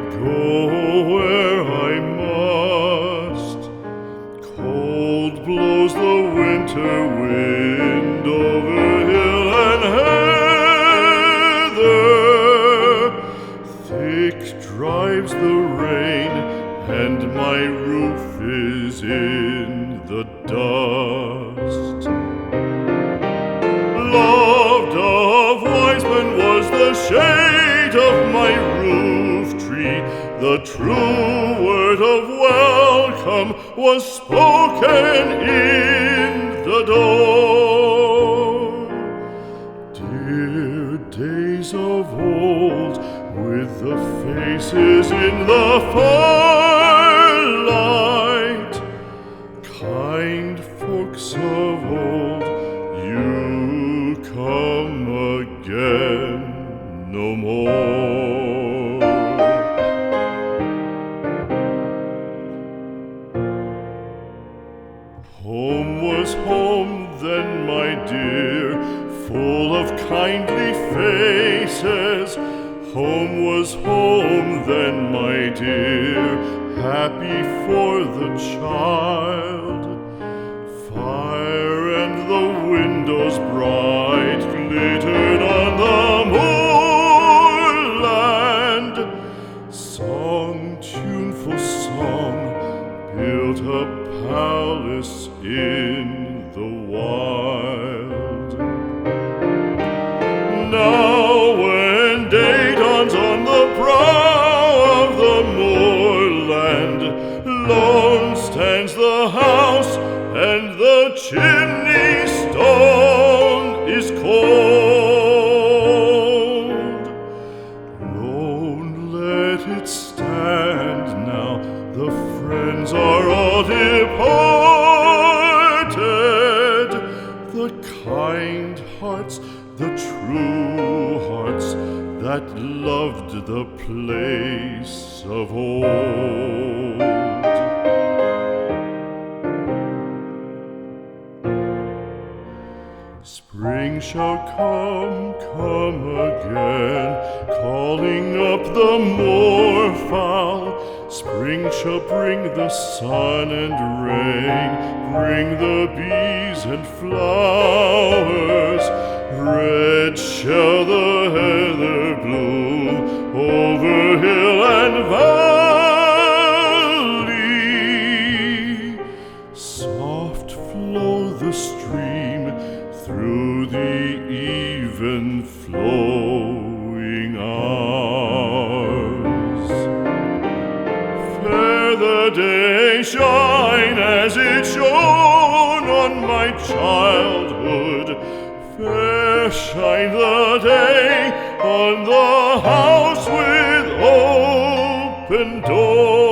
go where I must. Cold blows the winter wind over hill and heather. Thick drives the rain, and my roof is in the dust. Loved of wise men was the shade of my roof tree. The true word of welcome was spoken in the door. Dear days of old, with the faces in the firelight, kind folks of old, you come again no more. Home was home then, my dear, full of kindly faces. Home was home then, my dear, happy for the child. Fire and the windows bright glittered on the moorland. Song, tuneful song, built a palace in the wild. Now when day dawns on the brow of the moorland, lone stands the house and the chimney stone is cold. Lone let it stand now, the friends are all departed. The kind hearts, the true hearts that loved the place of old. Spring shall come again, calling up the moorfowl. Spring shall bring the sun and rain, bring the bees and flowers. Red shall the heather bloom over hill and valley. Soft flow the stream through the even flowing hours. Fair the day shine as it shone on my childhood. Fair shine the day on the house with open door.